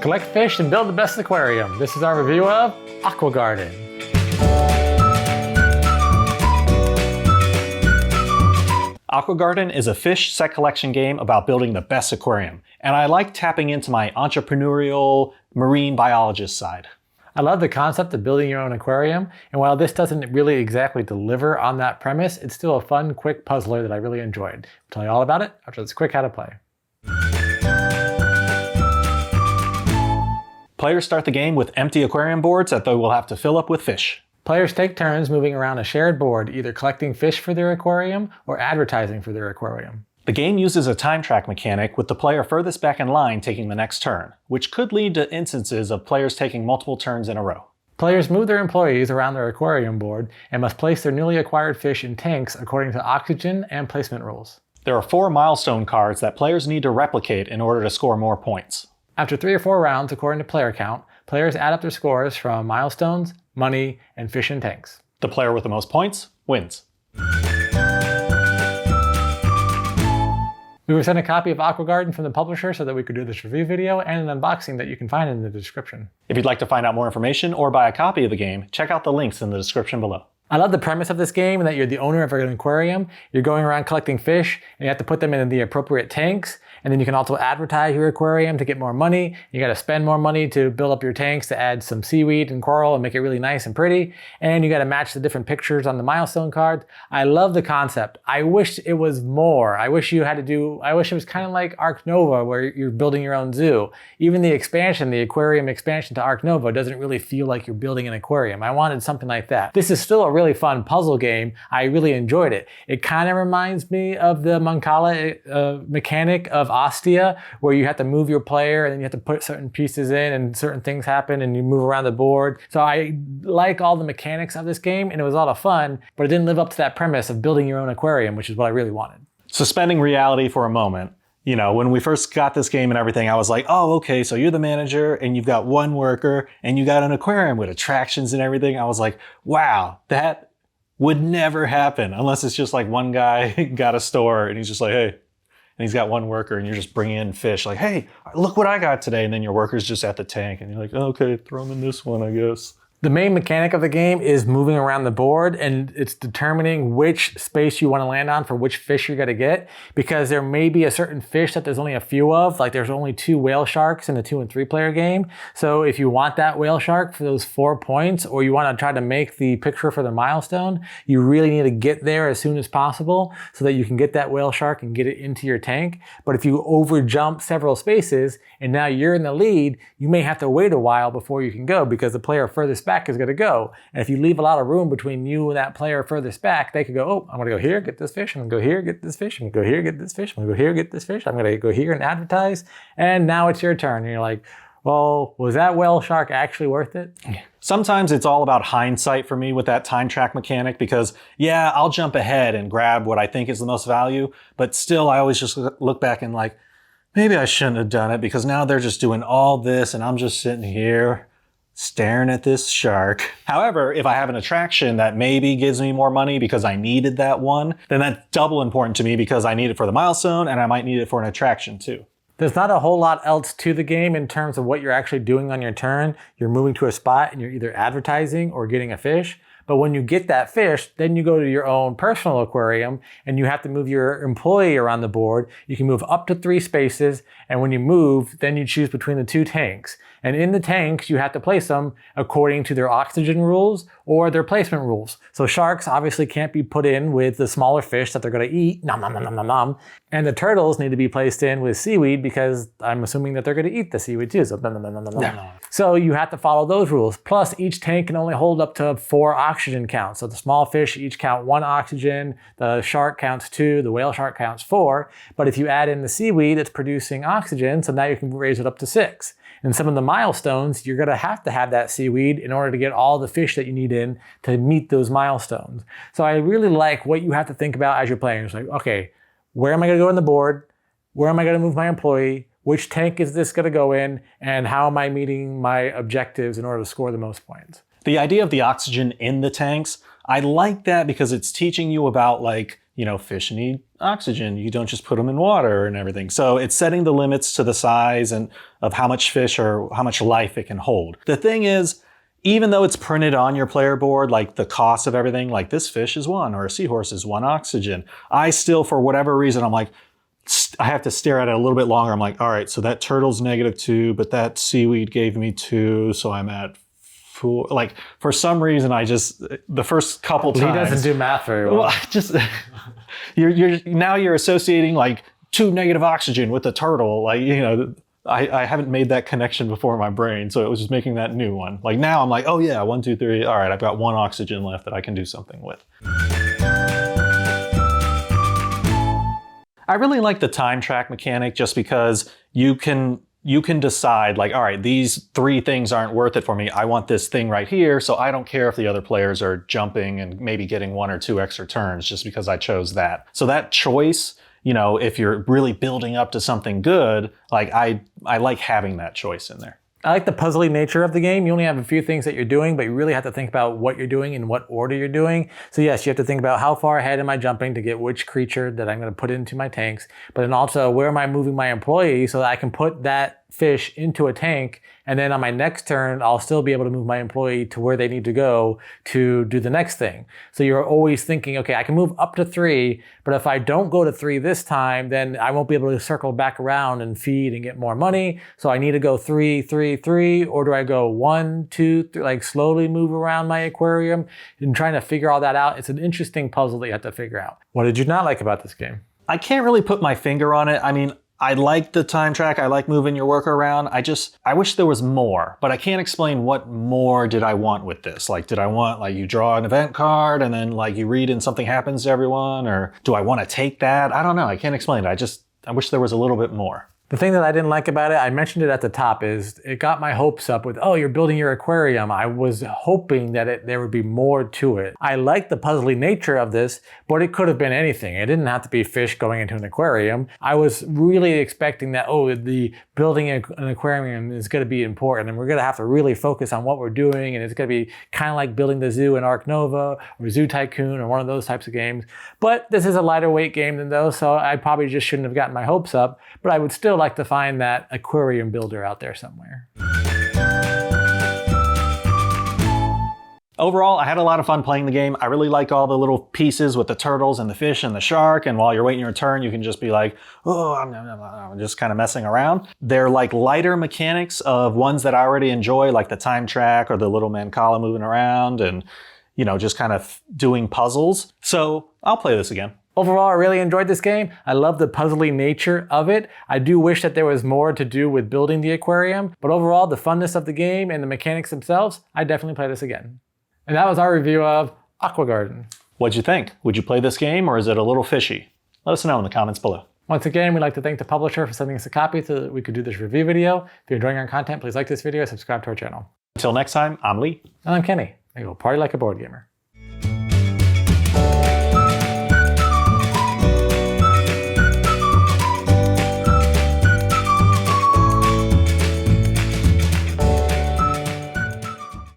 Collect fish and build the best aquarium. This is our review of Aqua Garden. Aqua Garden is a fish set collection game about building the best aquarium, and I like tapping into my entrepreneurial marine biologist side. I love the concept of building your own aquarium, and while this doesn't really exactly deliver on that premise, it's still a fun, quick puzzler that I really enjoyed. I'll tell you all about it after this quick how to play. Players start the game with empty aquarium boards that they will have to fill up with fish. Players take turns moving around a shared board, either collecting fish for their aquarium or advertising for their aquarium. The game uses a time track mechanic with the player furthest back in line taking the next turn, which could lead to instances of players taking multiple turns in a row. Players move their employees around their aquarium board and must place their newly acquired fish in tanks according to oxygen and placement rules. There are 4 milestone cards that players need to replicate in order to score more points. After 3 or 4 rounds, according to player count, players add up their scores from milestones, money, and fish in tanks. The player with the most points wins. We were sent a copy of Aqua Garden from the publisher so that we could do this review video and an unboxing that you can find in the description. If you'd like to find out more information or buy a copy of the game, check out the links in the description below. I love the premise of this game and that you're the owner of an aquarium. You're going around collecting fish and you have to put them in the appropriate tanks. And then you can also advertise your aquarium to get more money. You got to spend more money to build up your tanks to add some seaweed and coral and make it really nice and pretty. And you got to match the different pictures on the milestone cards. I love the concept. I wish it was more. I wish it was kind of like Ark Nova where you're building your own zoo. Even the expansion, the aquarium expansion to Ark Nova doesn't really feel like you're building an aquarium. I wanted something like that. This is still a really fun puzzle game. I really enjoyed it. It kind of reminds me of the Mancala mechanic of Ostia, where you have to move your player and then you have to put certain pieces in and certain things happen and you move around the board. So I like all the mechanics of this game and it was a lot of fun, but it didn't live up to that premise of building your own aquarium, which is what I really wanted. Suspending reality for a moment. You know, when we first got this game and everything, I was like, oh, okay, so you're the manager and you've got one worker and you got an aquarium with attractions and everything. I was like, wow, that would never happen unless it's just like one guy got a store and he's just like, hey, and he's got one worker and you're just bringing in fish like, hey, look what I got today. And then your worker's just at the tank and you're like, oh, okay, throw them in this one, I guess. The main mechanic of the game is moving around the board and it's determining which space you want to land on for which fish you're going to get, because there may be a certain fish that there's only a few of, like there's only 2 whale sharks in a 2 and 3 player game. So if you want that whale shark for those 4 points, or you want to try to make the picture for the milestone, you really need to get there as soon as possible so that you can get that whale shark and get it into your tank. But if you over jump several spaces and now you're in the lead, you may have to wait a while before you can go because the player furthest back is going to go. And if you leave a lot of room between you and that player furthest back, they could go, oh, I'm going to go here, get this fish. I'm going to go here, get this fish. I'm going to go here, get this fish. I'm going to go here, get this fish. I'm going to go here and advertise. And now it's your turn. And you're like, well, was that whale shark actually worth it? Sometimes it's all about hindsight for me with that time track mechanic because, yeah, I'll jump ahead and grab what I think is the most value. But still, I always just look back and like, maybe I shouldn't have done it because now they're just doing all this and I'm just sitting here staring at this shark. However, if I have an attraction that maybe gives me more money because I needed that one, then that's double important to me because I need it for the milestone and I might need it for an attraction too. There's not a whole lot else to the game in terms of what you're actually doing on your turn. You're moving to a spot and you're either advertising or getting a fish. But when you get that fish, then you go to your own personal aquarium and you have to move your employee around the board. You can move up to 3 spaces. And when you move, then you choose between the 2 tanks. And in the tanks, you have to place them according to their oxygen rules or their placement rules. So sharks obviously can't be put in with the smaller fish that they're going to eat. Nom, nom, nom, nom, nom, nom. And the turtles need to be placed in with seaweed because I'm assuming that they're going to eat the seaweed too. So, nom, nom, nom, nom, nom. No. So you have to follow those rules. Plus, each tank can only hold up to 4 oxygen counts. So the small fish each count 1 oxygen, the shark counts 2, the whale shark counts 4. But if you add in the seaweed, it's producing oxygen, so now you can raise it up to 6. And some of the milestones, you're gonna have to have that seaweed in order to get all the fish that you need in to meet those milestones. So I really like what you have to think about as you're playing. It's like, okay, where am I gonna go on the board? Where am I gonna move my employee? Which tank is this gonna go in? And how am I meeting my objectives in order to score the most points? The idea of the oxygen in the tanks, I like that because it's teaching you about like fish need oxygen. You don't just put them in water and everything. So it's setting the limits to the size and of how much fish or how much life it can hold. The thing is, even though it's printed on your player board, like the cost of everything, like this fish is 1 or a seahorse is 1 oxygen, I still, for whatever reason, I'm like, I have to stare at it a little bit longer. I'm like, all right, so that turtle's -2, but that seaweed gave me 2, so I'm at 4. Like, for some reason, the first couple times. He doesn't do math very well. I just, you're associating like 2 negative oxygen with the turtle. Like, I haven't made that connection before in my brain, so it was just making that new one. Like now I'm like, oh yeah, 1, 2, 3. All right, I've got 1 oxygen left that I can do something with. I really like the time track mechanic just because you can decide like, all right, these 3 things aren't worth it for me. I want this thing right here, so I don't care if the other players are jumping and maybe getting 1 or 2 extra turns just because I chose that. So that choice, if you're really building up to something good, like I like having that choice in there. I like the puzzly nature of the game. You only have a few things that you're doing, but you really have to think about what you're doing and what order you're doing. So yes, you have to think about how far ahead am I jumping to get which creature that I'm going to put into my tanks, but then also where am I moving my employee so that I can put that fish into a tank, and then on my next turn, I'll still be able to move my employee to where they need to go to do the next thing. So you're always thinking, okay, I can move up to 3, but if I don't go to 3 this time, then I won't be able to circle back around and feed and get more money. So I need to go 3, 3, 3, or do I go 1, 2, 3, like slowly move around my aquarium and trying to figure all that out. It's an interesting puzzle that you have to figure out. What did you not like about this game? I can't really put my finger on it. I mean, I like the time track. I like moving your worker around. I wish there was more, but I can't explain what more did I want with this. Like, did I want like you draw an event card and then like you read and something happens to everyone? Or do I want to take that? I don't know. I can't explain it. I wish there was a little bit more. The thing that I didn't like about it, I mentioned it at the top, is it got my hopes up with, oh, you're building your aquarium. I was hoping that there would be more to it. I like the puzzly nature of this, but it could have been anything. It didn't have to be fish going into an aquarium. I was really expecting that, oh, the building an aquarium is going to be important and we're going to have to really focus on what we're doing, and it's going to be kind of like building the zoo in Ark Nova or Zoo Tycoon or one of those types of games. But this is a lighter weight game than those, so I probably just shouldn't have gotten my hopes up, but I would still like to find that aquarium builder out there somewhere. Overall, I had a lot of fun playing the game. I really like all the little pieces with the turtles and the fish and the shark, and while you're waiting your turn, you can just be like, oh, I'm just kind of messing around. They're like lighter mechanics of ones that I already enjoy, like the time track or the little Mancala moving around and, just kind of doing puzzles. So I'll play this again. Overall, I really enjoyed this game. I love the puzzly nature of it. I do wish that there was more to do with building the aquarium, but overall, the funness of the game and the mechanics themselves, I'd definitely play this again. And that was our review of Aqua Garden. What'd you think? Would you play this game, or is it a little fishy? Let us know in the comments below. Once again, we'd like to thank the publisher for sending us a copy so that we could do this review video. If you're enjoying our content, please like this video, subscribe to our channel. Until next time, I'm Lee. And I'm Kenny. And we'll party like a board gamer.